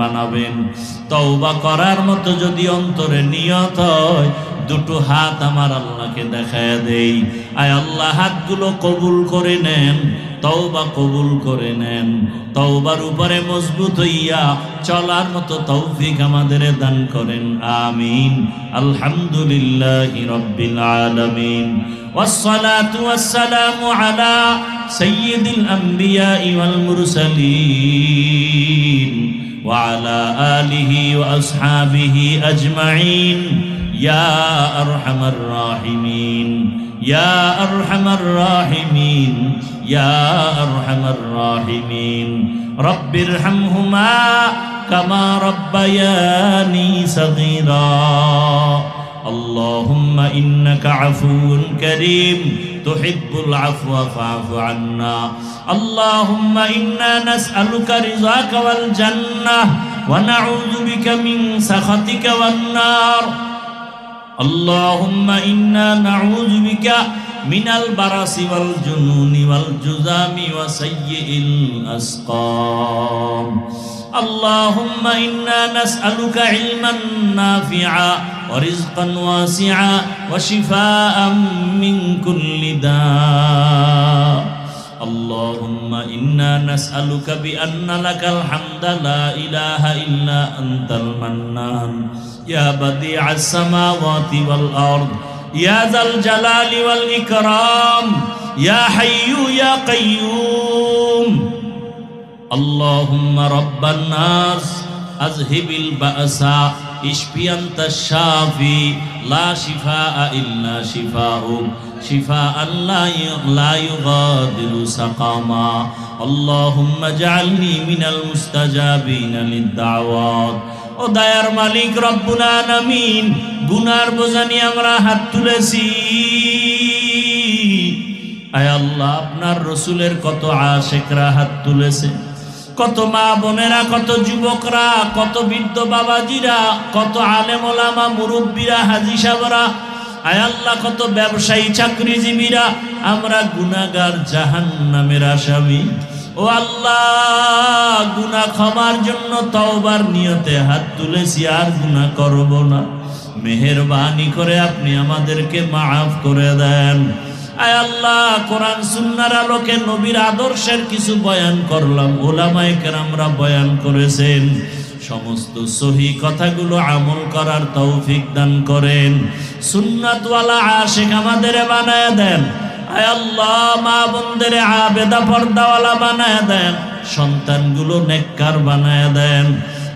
বানাবেন। তওবা করার মতো যদি অন্তরে নিয়ত হয়, দুটো হাত আমার আল্লাহকে দেখায় দেই। আয় আল্লাহ, হাতগুলো কবুল করে নেন, তওবা কবুল করে নেন। তওবার উপরে মজবুত হইয়া চলার মতো তৌফিক আমাদের দান করেন, আমিন। আলহামদুলিল্লাহি রাব্বিল আলামিন, ওয়াসসালাতু ওয়াসসালামু আলা সাইয়্যিদিল আমবিয়া ওয়াল মুরসালিন وعلى آله وأصحابه أجمعين يا أرحم الراحمين يا أرحم الراحمين يا أرحم الراحمين رب ارحمهما كما ربياني صغيرا اللهم إنك عفو كريم تحب العفو فاعف عنا اللهم إنا نسألك رضاك والجنة ونعوذ بك من سخطك والنار اللهم إنا نعوذ بك من البرص والجنون والجذام وسيء الأسقام اللهم إنا نسألك علما نافعا ورزقا واسعا وشفاء من كل داء اللهم إنا نسألك بأن لك الحمد لا إله إلا أنت المنان يا بديع السماوات والأرض يا ذا الجلال والإكرام يا حي يا قيوم اللهم رب الناس أذهب البأس اشفي أنت الشافي لا شفاء إلا شفاؤك شفاء لا يغادر سقما اللهم اجعلني من المستجابين للدعوات ও দয়ার মালিক রব্বুল আলামিন, গুনার বোঝা নিয়ে আমরা হাত তুলেছি। আয় আল্লাহ, আপনার রসুলের কত আশিকরা হাত তুলেছে, কত মা বোনেরা, কত যুবকরা, কত বৃদ্ধ বাবাজিরা, কত আলেম ওলামা মুরব্বীরা, হাজী সাহেবরা, আয় আল্লাহ কত ব্যবসায়ী চাকরিজীবীরা, আমরা গুনাহগার জাহান্নামের আসামি। ও আল্লাহ, গুনাহ ক্ষমার জন্য তওবার নিয়তে হাত তুলেছি, আর গুনাহ করব না। মেহেরবানি করে আপনি আমাদেরকে মাফ করে দেন। আয় আল্লাহ, কোরআন সুন্নাহর আলোকে নবীর আদর্শের কিছু বয়ান করলাম, ওলামায়ে কেরামরা বয়ান করেছেন, সমস্ত সহি কথাগুলো আমল করার তৌফিক দান করেন। সুন্নাতওয়ালা আশিক আমাদের বানায় দেন। আয় আল্লাহ, মা বোনদের আবেদা পর্দাওয়ালা বানায় দেন, সন্তানগুলো নেককার বানায় দেন।